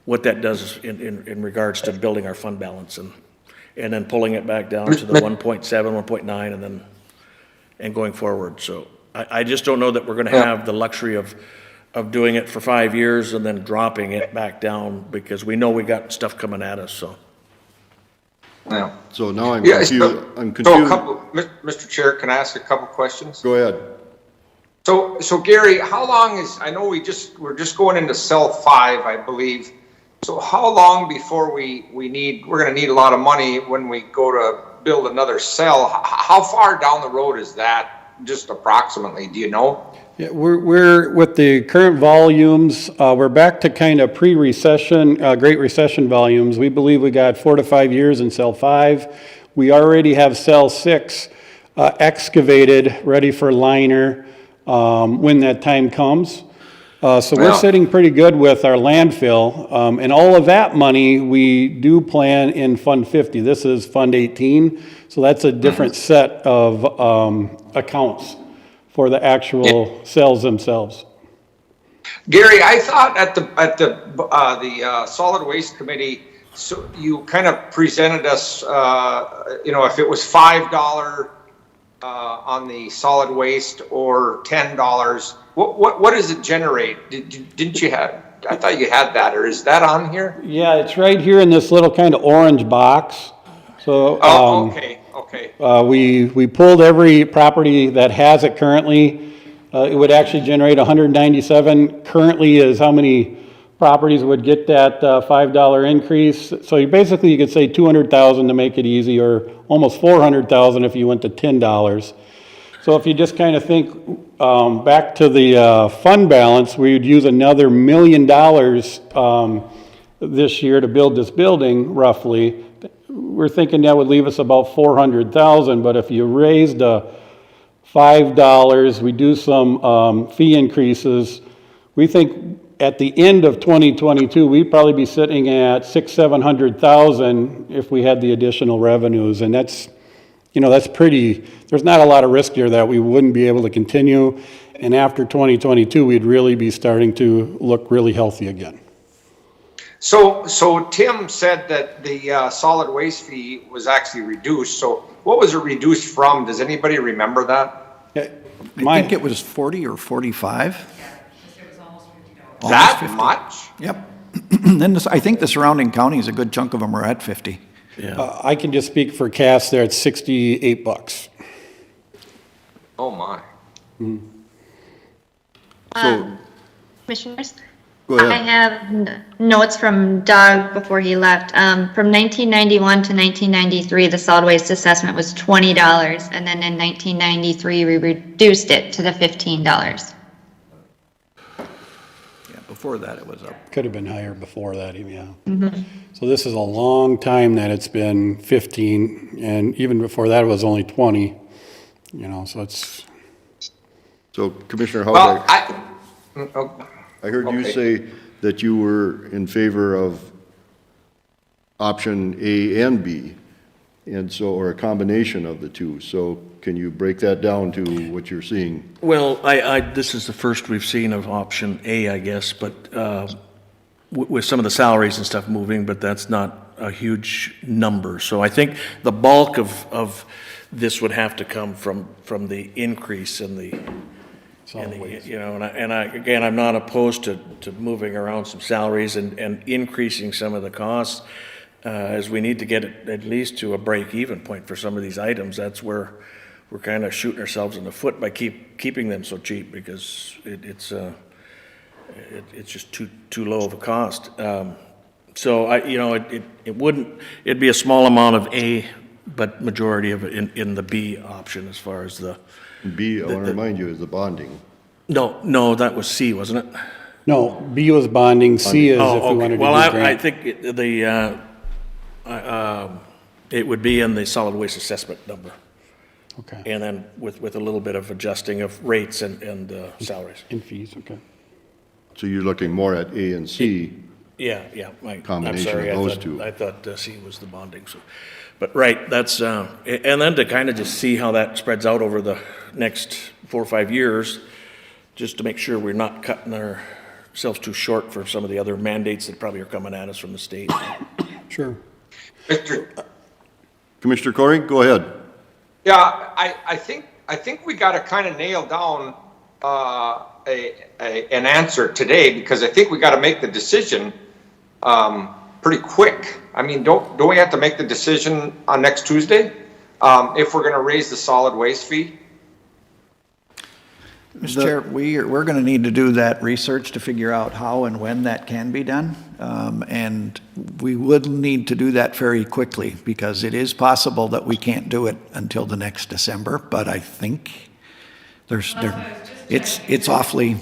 what that does in regards to building our fund balance, and then pulling it back down to the 1.7, 1.9, and going forward. So I just don't know that we're going to have the luxury of doing it for 5 years and then dropping it back down, because we know we got stuff coming at us, so.
Yeah.
So now I'm
Yeah,
confused.
so Mr. Chair, can I ask a couple questions?
Go ahead.
So Gary, how long I know we're just going into cell 5, I believe. So how long before we're going to need a lot of money when we go to build another cell? How far down the road is that, just approximately, do you know?
Yeah, we're with the current volumes, we're back to kind of pre-recession, Great Recession volumes. We believe we got 4 to 5 years in cell 5. We already have cell 6 excavated, ready for liner when that time comes. So we're sitting pretty good with our landfill, and all of that money we do plan in Fund 50. This is Fund 18, So that's a different set of accounts for the actual cells themselves.
Gary, I thought at the solid waste committee, so you kind of presented us, if it was $5 on the solid waste or $10, what does it generate? Didn't you have? I thought you had that, or is that on here?
Yeah, it's right here in this little kind of orange box. So
Okay.
we pulled every property that has it currently. It would actually generate 197. Currently is how many properties would get that $5 increase. So you could say 200,000 to make it easy, or almost 400,000 if you went to $10. So if you just kind of think back to the fund balance, we would use another $1 million this year to build this building, roughly. We're thinking that would leave us about 400,000, but if you raised $5, we do some fee increases, we think at the end of 2022, we'd probably be sitting at 600,000-700,000 if we had the additional revenues, and that's pretty, there's not a lot of risk here that we wouldn't be able to continue, and after 2022, we'd really be starting to look really healthy again.
So Tim said that the solid waste fee was actually reduced. So what was it reduced from? Does anybody remember that?
I think it was 40 or 45.
That
50.
much?
Yep. Then I think the surrounding counties, a good chunk of them are at 50.
I can just speak for Cass there, it's $68.
Oh my.
So,
Commissioners?
go ahead.
I have notes from Doug before he left. From 1991 to 1993, the solid waste assessment was $20, and then in 1993, we reduced it to the $15.
Yeah, before that it was up.
Could have been higher before that even, yeah. So this is a long time that it's been 15, and even before that it was only 20, so it's.
So Commissioner
Well,
Hauser, I heard you
okay.
say that you were in favor of option A and B, and so, or a combination of the two. So can you break that down to what you're seeing?
Well, this is the first we've seen of option A, I guess, but with some of the salaries and stuff moving, but that's not a huge number. So I think the bulk of this would have to come from the increase in the, again, I'm not opposed to moving around some salaries and increasing some of the costs, as we need to get it at least to a break-even point for some of these items. That's where we're kind of shooting ourselves in the foot by keeping them so cheap, because it's just too low of a cost. So it'd be a small amount of A, but majority of it in the B option as far as the.
B, I want to remind you, is the bonding.
No, that was C, wasn't it?
No, B was bonding, C is if we
okay.
wanted to do
Well, I
grant.
think it would be in the solid waste assessment number,
Okay,
and then with a little bit of adjusting of rates and salaries.
in fees, okay.
So you're looking more at A and C.
Yeah. I'm
Combination
sorry,
of those two.
I thought C was the bonding, so. But right, that's, and then to kind of just see how that spreads out over the next 4 or 5 years, just to make sure we're not cutting ourselves too short for some of the other mandates that probably are coming at us from the state.
Sure.
Commissioner Corey, go ahead.
Yeah, I think we got to kind of nail down an answer today, because I think we got to make the decision pretty quick. I mean, don't we have to make the decision on next Tuesday if we're going to raise the solid waste fee?
Mr. Chair, we're going to need to do that research to figure out how and when that can be done. And we would need to do that very quickly, because it is possible that we can't do it until the next December, but I think it's awfully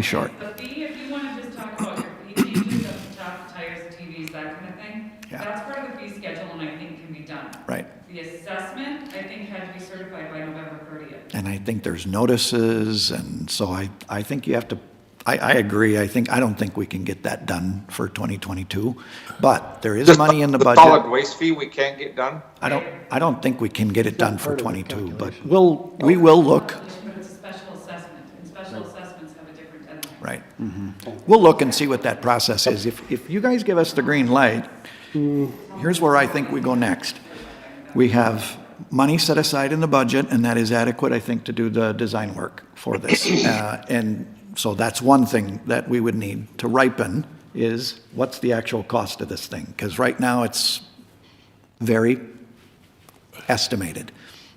short.
The fee, if you want to just talk about your fee changes of stuff, tires, TVs, that kind of thing,
Yeah.
that's part of the fee schedule and I think can be done.
Right.
The assessment, I think, had to be certified by November 30th.
And I think there's notices, and so I think you have to I agree. I don't think we can get that done for 2022, but there is money in the budget.
Solid waste fee we can't get done?
I don't think we can get it done for 22, but we will look,
But it's a special assessment, and special assessments have a different deadline.
right? We'll look and see what that process is. If you guys give us the green light, here's where I think we go next. We have money set aside in the budget, and that is adequate, I think, to do the design work for this. And so that's one thing that we would need to ripen is what's the actual cost of this thing? Because right now it's very estimated.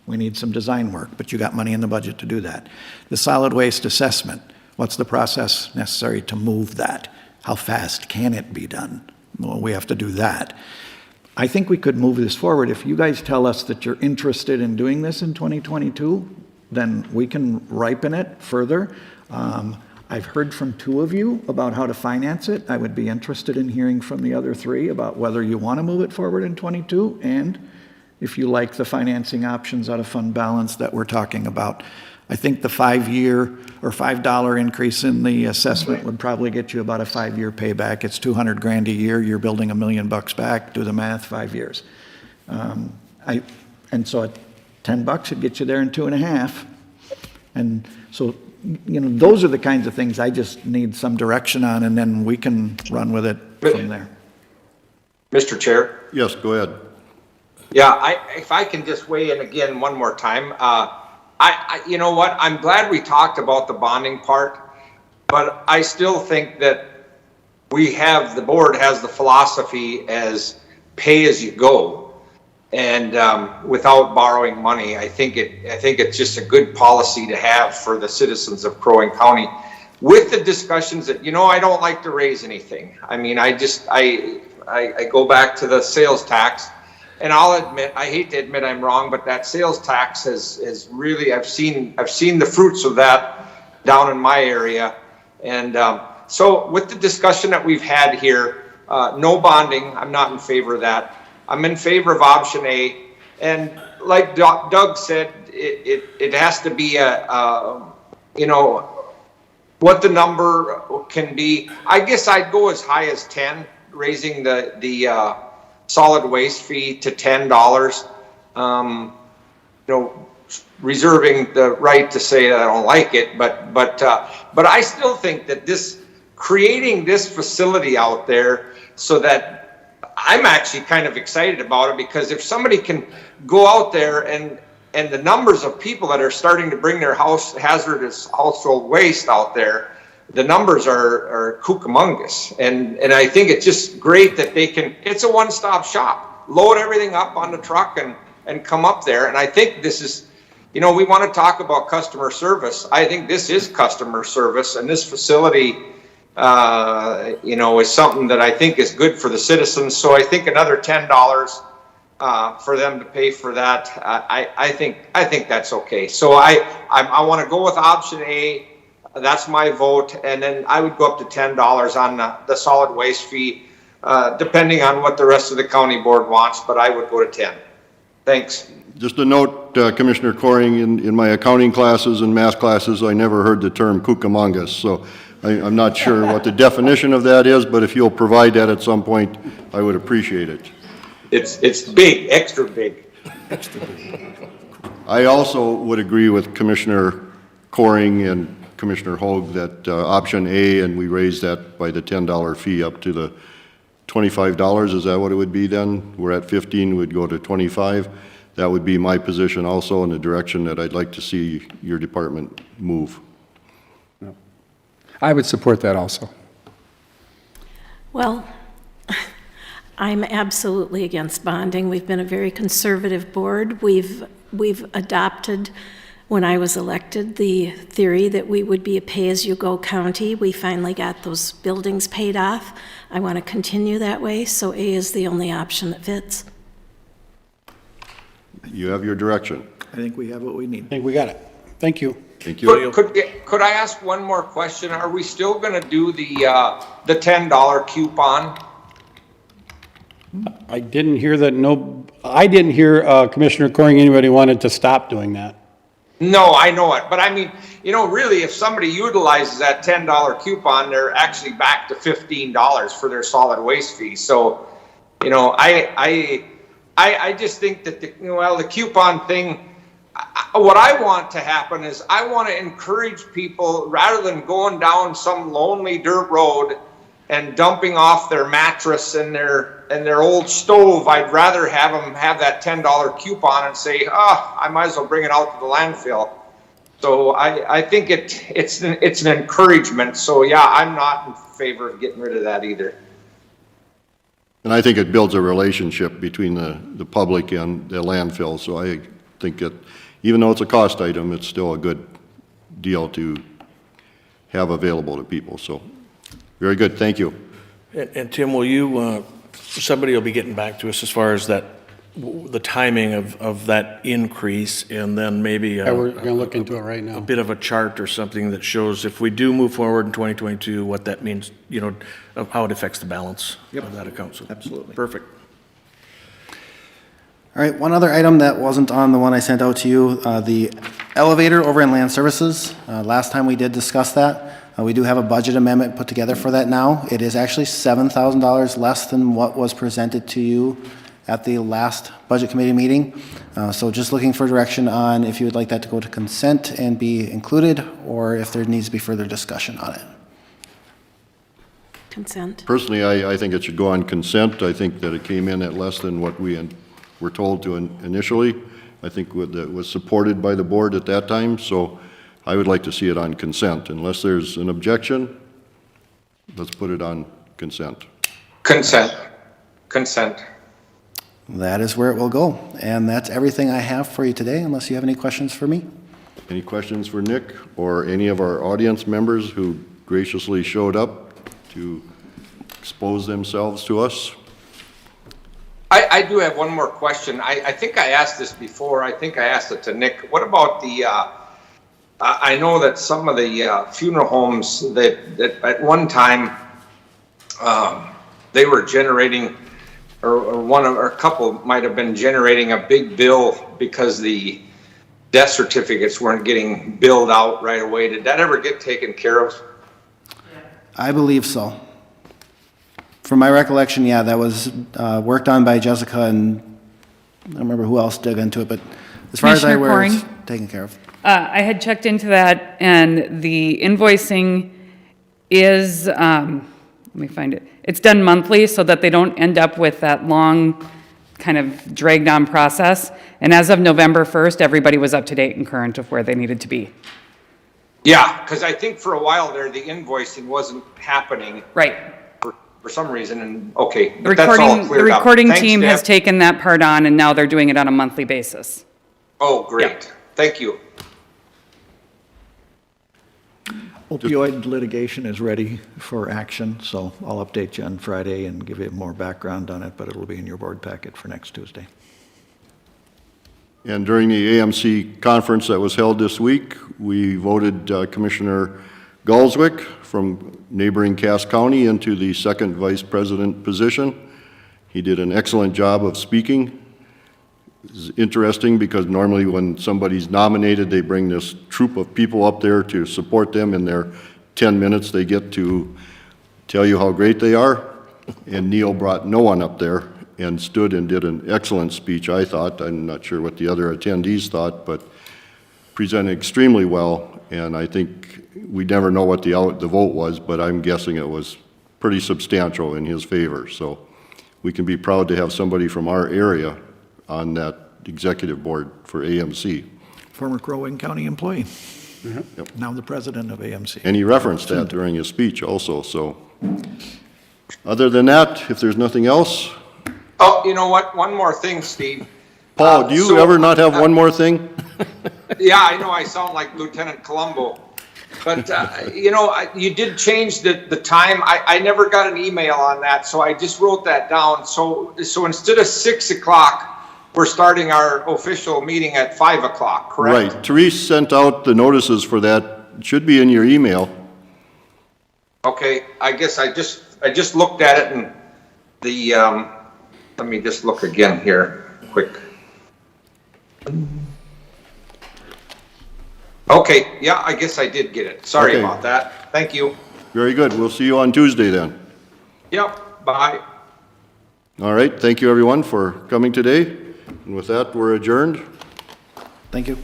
We need some design work, but you got money in the budget to do that. The solid waste assessment, what's the process necessary to move that? How fast can it be done? Well, we have to do that. I think we could move this forward. If you guys tell us that you're interested in doing this in 2022, then we can ripen it further. I've heard from 2 of you about how to finance it. I would be interested in hearing from the other 3 about whether you want to move it forward in 22 and if you like the financing options out of fund balance that we're talking about. I think the 5-year or $5 increase in the assessment would probably get you about a 5-year payback. It's $200,000 a year. You're building $1 million back. Do the math, 5 years. And so at $10, it'd get you there in 2.5. And so, you know, those are the kinds of things I just need some direction on, and then we can run with it from there.
Mr. Chair?
Yes, go ahead.
Yeah, if I can just weigh in again one more time. You know what, I'm glad we talked about the bonding part, but I still think that the board has the philosophy as pay as you go. And without borrowing money, I think it's just a good policy to have for the citizens of Crow Wing County. With the discussions that, you know, I don't like to raise anything. I mean, I go back to the sales tax, and I'll admit, I hate to admit I'm wrong, but that sales tax has really, I've seen the fruits of that down in my area. And so with the discussion that we've had here, no bonding, I'm not in favor of that. I'm in favor of option A, and like Doug said, it has to be you know, what the number can be. I guess I'd go as high as 10, raising the solid waste fee to $10. You know, reserving the right to say that I don't like it, but I still think that creating this facility out there so that I'm actually kind of excited about it, because if somebody can go out there and the numbers of people that are starting to bring their hazardous household waste out there, the numbers are cucamongus. And I think it's just great that it's a one-stop shop. Load everything up on the truck and come up there. And I think this is, you know, we want to talk about customer service. I think this is customer service, and this facility you know, is something that I think is good for the citizens. So I think another $10 for them to pay for that, I think that's okay. So I want to go with option A. That's my vote, and then I would go up to $10 on the solid waste fee, depending on what the rest of the county board wants. But I would go to 10. Thanks.
Just a note, Commissioner Coring, in my accounting classes and math classes, I never heard the term cucamongus. So I'm not sure what the definition of that is, but if you'll provide that at some point, I would appreciate it.
It's big, extra big.
I also would agree with Commissioner Coring and Commissioner Hoag that option A, and we raise that by the $10 fee up to the $25. Is that what it would be then? We're at 15, we'd go to 25. That would be my position also in the direction that I'd like to see your department move.
I would support that also.
Well, I'm absolutely against bonding. We've been a very conservative board. We've adopted, when I was elected, the theory that we would be a pay-as-you-go county. We finally got those buildings paid off. I want to continue that way, so A is the only option that fits.
You have your direction.
I think we have what we need.
I think we got it. Thank you.
Thank you.
Could I ask one more question? Are we still going to do the $10 coupon?
I didn't hear that. I didn't hear Commissioner Coring anybody wanted to stop doing that.
No, I know it, but I mean, really, if somebody utilizes that $10 coupon, they're actually back to $15 for their solid waste fee. So, I just think that the coupon thing, what I want to happen is I want to encourage people, rather than going down some lonely dirt road and dumping off their mattress and their old stove, I'd rather have them have that $10 coupon and say, I might as well bring it out to the landfill. So I think it's an encouragement. So yeah, I'm not in favor of getting rid of that either.
And I think it builds a relationship between the public and the landfill, so I think that even though it's a cost item, it's still a good deal to have available to people, so, very good, thank you.
And Tim, will you, somebody will be getting back to us as far as that, the timing of that increase, and then maybe
Yeah, we're going to look into it right now.
a bit of a chart or something that shows if we do move forward in 2022, what that means, of how it affects the balance of that account. So,
Absolutely.
perfect.
All right, one other item that wasn't on the one I sent out to you, the elevator over in Land Services. Last time we did discuss that. We do have a budget amendment put together for that now. It is actually $7,000 less than what was presented to you at the last Budget Committee meeting. So just looking for direction on if you would like that to go to consent and be included, or if there needs to be further discussion on it.
Consent.
Personally, I think it should go on consent. I think that it came in at less than what we were told to initially. I think that was supported by the board at that time, so I would like to see it on consent. Unless there's an objection, let's put it on consent.
Consent.
That is where it will go. And that's everything I have for you today, unless you have any questions for me.
Any questions for Nick or any of our audience members who graciously showed up to expose themselves to us?
I do have one more question. I think I asked this before. I think I asked it to Nick. What about the, I know that some of the funeral homes that at one time, they were generating, or a couple might have been generating a big bill because the death certificates weren't getting billed out right away. Did that ever get taken care of?
I believe so. From my recollection, yeah, that was worked on by Jessica, and I don't remember who else dug into it, but as far as I
Commissioner
aware, it's
Coring?
taken care of.
I had checked into that, and the invoicing is, let me find it. It's done monthly so that they don't end up with that long, kind of dragged-on process. And as of November 1st, everybody was up to date and current of where they needed to be.
Yeah, because I think for a while there, the invoicing wasn't happening
Right.
for some reason, and okay,
The
but that's all
recording, the
cleared up.
recording
Thanks,
team has
Deb.
taken that part on, and now they're doing it on a monthly basis.
Oh, great. Thank you.
Opioid litigation is ready for action, so I'll update you on Friday and give you more background on it, but it'll be in your board packet for next Tuesday.
And during the AMC conference that was held this week, we voted Commissioner Galswick from neighboring Cass County into the second vice president position. He did an excellent job of speaking. It's interesting because normally when somebody's nominated, they bring this troop of people up there to support them in their 10 minutes they get to tell you how great they are. And Neil brought no one up there and stood and did an excellent speech, I thought. I'm not sure what the other attendees thought, but presented extremely well. And I think we never know what the vote was, but I'm guessing it was pretty substantial in his favor. So we can be proud to have somebody from our area on that executive board for AMC.
Former Crow Wing County employee,
Yep.
now the president of AMC.
And he referenced that during his speech also, so. Other than that, if there's nothing else,
Oh, you know what? One more thing, Steve.
Paul, do you
So-
ever not have one more thing?
Yeah, I know I sound like Lieutenant Columbo, but you did change the time. I never got an email on that, so I just wrote that down. So instead of 6 o'clock, we're starting our official meeting at 5 o'clock, correct?
Right, Therese sent out the notices for that, it should be in your email.
Okay, I guess I just looked at it and let me just look again here, quick. Okay, yeah, I guess I did get it. Sorry
Okay.
about that. Thank you.
Very good. We'll see you on Tuesday then.
Yep, bye.
All right, thank you everyone for coming today. And with that, we're adjourned.
Thank you.